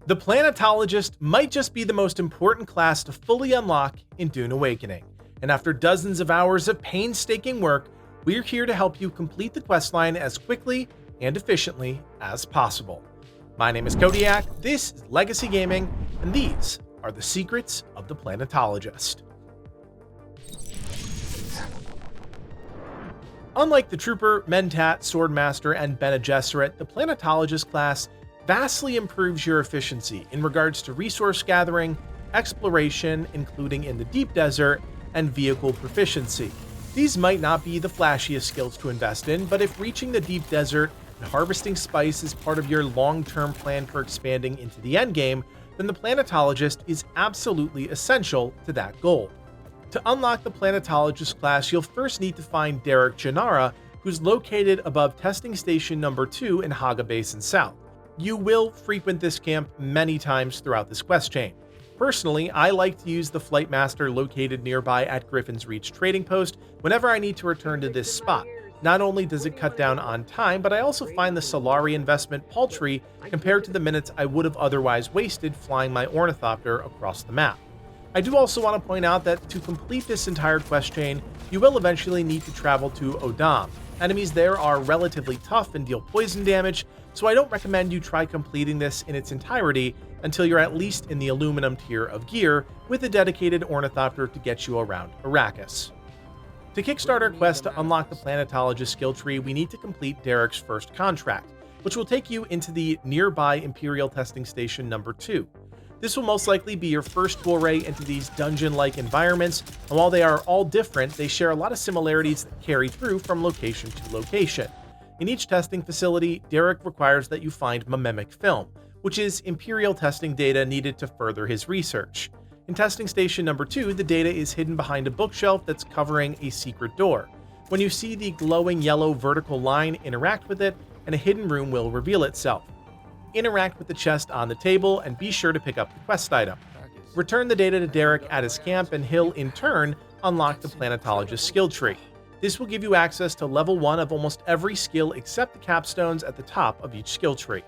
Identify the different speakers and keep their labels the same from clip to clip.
Speaker 1: The Planetologist might just be the most important class to fully unlock in Dune Awakening, and after dozens of hours of painstaking work, we're here to help you complete the questline as quickly and efficiently as possible. My name is Kodiak, this is Legacy Gaming, and these are the secrets of the Planetologist. Unlike the Trooper, Mentat, Swordmaster, and Bene Gesserit, the Planetologist class vastly improves your efficiency in regards to resource gathering, exploration, including in the deep desert, and vehicle proficiency. These might not be the flashiest skills to invest in, but if reaching the deep desert and harvesting spice is part of your long-term plan for expanding into the endgame, then the Planetologist is absolutely essential to that goal. To unlock the Planetologist class, you'll first need to find Derek Janara, who's located above testing station number 2 in Haga Basin South. You will frequent this camp many times throughout this quest chain. Personally, I like to use the Flight Master located nearby at Griffin's Reach trading post whenever I need to return to this spot. Not only does it cut down on time, but I also find the Solari investment paltry compared to the minutes I would have otherwise wasted flying my Ornithopter across the map. I do also want to point out that to complete this entire quest chain, you will eventually need to travel to Odam. Enemies there are relatively tough and deal poison damage, so I don't recommend you try completing this in its entirety until you're at least in the aluminum tier of gear with a dedicated Ornithopter to get you around Arrakis. To kickstart our quest to unlock the Planetologist skill tree, we need to complete Derek's first contract, which will take you into the nearby Imperial testing station number 2. This will most likely be your first foray into these dungeon-like environments, and while they are all different, they share a lot of similarities that carry through from location to location. In each testing facility, Derek requires that you find mnemonic film, which is Imperial testing data needed to further his research. In testing station number 2, the data is hidden behind a bookshelf that's covering a secret door. When you see the glowing yellow vertical line, interact with it, and a hidden room will reveal itself. Interact with the chest on the table, and be sure to pick up the quest item. Return the data to Derek at his camp, and he'll, in turn, unlock the Planetologist skill tree. This will give you access to level 1 of almost every skill except the capstones at the top of each skill tree.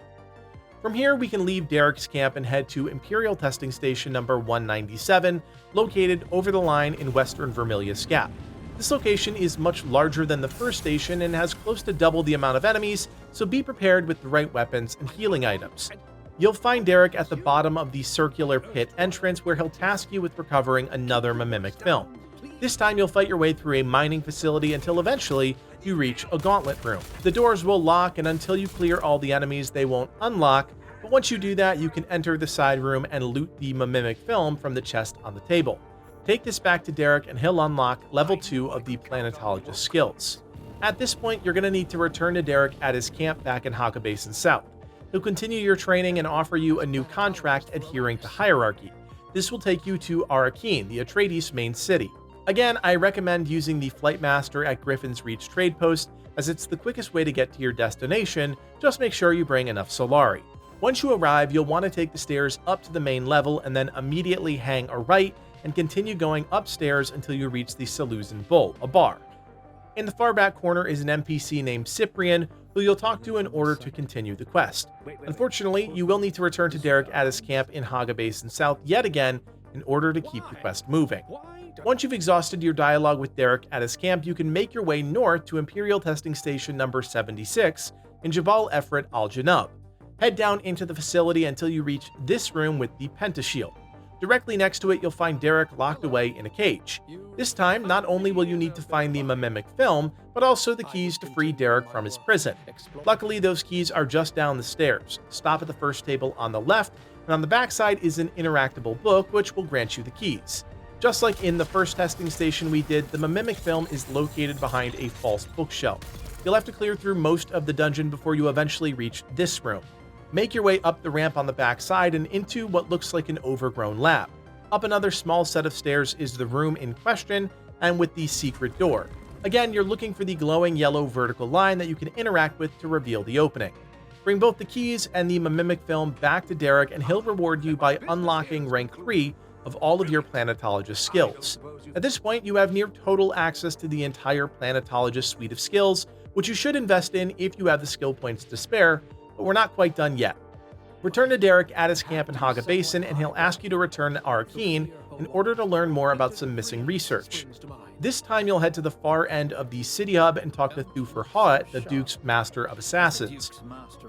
Speaker 1: From here, we can leave Derek's camp and head to Imperial testing station number 197, located over the line in western Vermilius Gap. This location is much larger than the first station and has close to double the amount of enemies, so be prepared with the right weapons and healing items. You'll find Derek at the bottom of the circular pit entrance, where he'll task you with recovering another mnemonic film. This time you'll fight your way through a mining facility until eventually you reach a gauntlet room. The doors will lock, and until you clear all the enemies, they won't unlock, but once you do that, you can enter the side room and loot the mnemonic film from the chest on the table. Take this back to Derek and he'll unlock level 2 of the Planetologist skills. At this point, you're going to need to return to Derek at his camp back in Haga Basin South. He'll continue your training and offer you a new contract adhering to hierarchy. This will take you to Arrakeen, the Atreides main city. Again, I recommend using the Flight Master at Griffin's Reach trade post, as it's the quickest way to get to your destination. Just make sure you bring enough Solari. Once you arrive, you'll want to take the stairs up to the main level and then immediately hang a right and continue going upstairs until you reach the Seleucid Bull, a bar. In the far back corner is an NPC named Cyprian, who you'll talk to in order to continue the quest. Unfortunately, you will need to return to Derek at his camp in Haga Basin South yet again in order to keep the quest moving. Once you've exhausted your dialogue with Derek at his camp, you can make your way north to Imperial testing station number 76 in Jabal Efrat al-Janub. Head down into the facility until you reach this room with the Pentashield. Directly next to it, you'll find Derek locked away in a cage. This time, not only will you need to find the mnemonic film, but also the keys to free Derek from his prison. Luckily, those keys are just down the stairs. Stop at the first table on the left, and on the backside is an interactable book which will grant you the keys. Just like in the first testing station we did, the mnemonic film is located behind a false bookshelf. You'll have to clear through most of the dungeon before you eventually reach this room. Make your way up the ramp on the back side and into what looks like an overgrown lab. Up another small set of stairs is the room in question, and with the secret door. Again, you're looking for the glowing yellow vertical line that you can interact with to reveal the opening. Bring both the keys and the mnemonic film back to Derek, and he'll reward you by unlocking rank 3 of all of your Planetologist skills. At this point, you have near total access to the entire Planetologist suite of skills, which you should invest in if you have the skill points to spare, but we're not quite done yet. Return to Derek at his camp in Haga Basin, and he'll ask you to return to Arrakeen in order to learn more about some missing research. This time you'll head to the far end of the city hub and talk to Thufir Hawat, the Duke's Master of Assassins.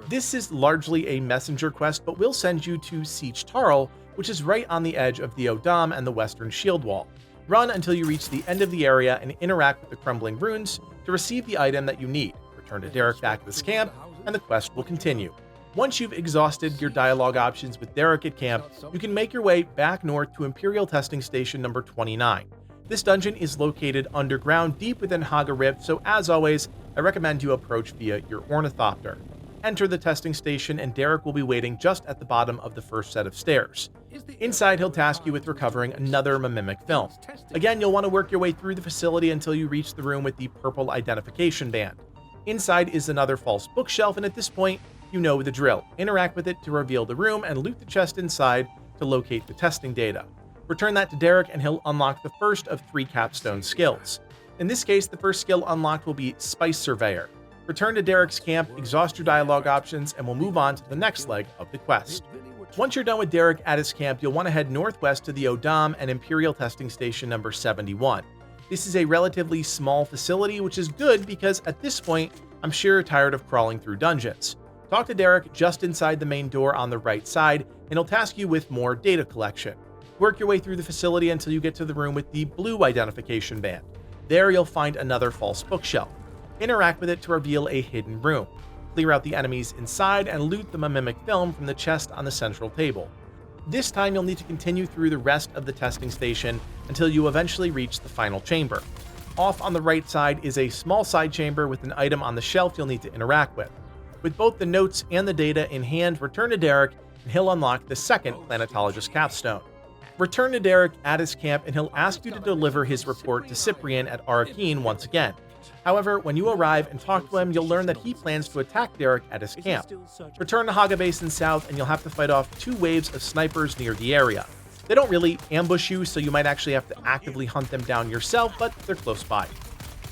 Speaker 1: This is largely a messenger quest, but will send you to Siege Tarl, which is right on the edge of the Odam and the Western Shield Wall. Run until you reach the end of the area and interact with the crumbling ruins to receive the item that you need. Return to Derek back at this camp, and the quest will continue. Once you've exhausted your dialogue options with Derek at camp, you can make your way back north to Imperial Testing Station number 29. This dungeon is located underground deep within Haga Rift, so as always, I recommend you approach via your ornithopter. Enter the testing station and Derek will be waiting just at the bottom of the first set of stairs. Inside, he'll task you with recovering another mimic film. Again, you'll want to work your way through the facility until you reach the room with the purple identification band. Inside is another false bookshelf, and at this point, you know the drill. Interact with it to reveal the room and loot the chest inside to locate the testing data. Return that to Derek and he'll unlock the first of 3 capstone skills. In this case, the first skill unlocked will be Spice Surveyor. Return to Derek's camp, exhaust your dialogue options, and we'll move on to the next leg of the quest. Once you're done with Derek at his camp, you'll want to head northwest to the Odam and Imperial Testing Station number 71. This is a relatively small facility, which is good because at this point, I'm sure you're tired of crawling through dungeons. Talk to Derek just inside the main door on the right side, and he'll task you with more data collection. Work your way through the facility until you get to the room with the blue identification band. There you'll find another false bookshelf. Interact with it to reveal a hidden room. Clear out the enemies inside and loot the mimic film from the chest on the central table. This time you'll need to continue through the rest of the testing station until you eventually reach the final chamber. Off on the right side is a small side chamber with an item on the shelf you'll need to interact with. With both the notes and the data in hand, return to Derek and he'll unlock the second Planetologist capstone. Return to Derek at his camp and he'll ask you to deliver his report to Cyprian at Arrakeen once again. However, when you arrive and talk to him, you'll learn that he plans to attack Derek at his camp. Return to Haga Basin South and you'll have to fight off 2 waves of snipers near the area. They don't really ambush you, so you might actually have to actively hunt them down yourself, but they're close by.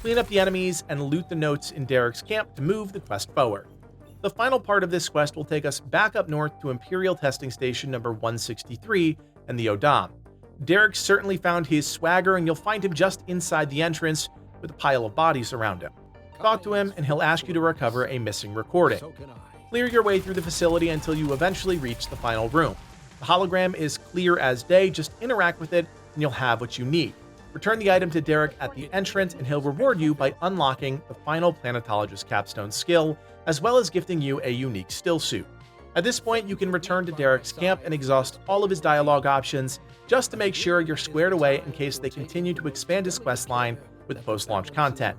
Speaker 1: Clean up the enemies and loot the notes in Derek's camp to move the quest forward. The final part of this quest will take us back up north to Imperial Testing Station number 163 and the Odam. Derek certainly found his swagger, and you'll find him just inside the entrance with a pile of bodies around him. Talk to him and he'll ask you to recover a missing recording. Clear your way through the facility until you eventually reach the final room. The hologram is clear as day, just interact with it and you'll have what you need. Return the item to Derek at the entrance and he'll reward you by unlocking the final Planetologist capstone skill, as well as gifting you a unique still suit. At this point, you can return to Derek's camp and exhaust all of his dialogue options just to make sure you're squared away in case they continue to expand his questline with post-launch content.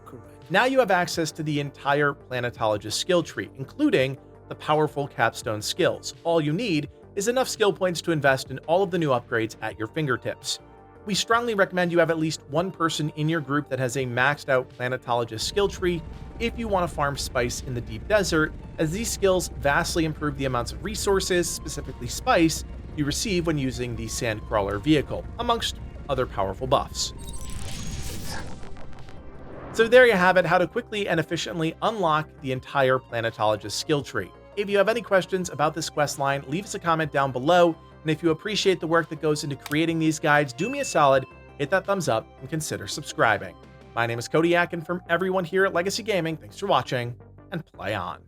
Speaker 1: Now you have access to the entire Planetologist skill tree, including the powerful capstone skills. All you need is enough skill points to invest in all of the new upgrades at your fingertips. We strongly recommend you have at least one person in your group that has a maxed out Planetologist skill tree if you want to farm spice in the deep desert, as these skills vastly improve the amounts of resources, specifically spice, you receive when using the Sandcrawler vehicle, amongst other powerful buffs. So there you have it, how to quickly and efficiently unlock the entire Planetologist skill tree. If you have any questions about this questline, leave us a comment down below, and if you appreciate the work that goes into creating these guides, do me a solid, hit that thumbs up, and consider subscribing. My name is Kodiak, and from everyone here at Legacy Gaming, thanks for watching, and play on.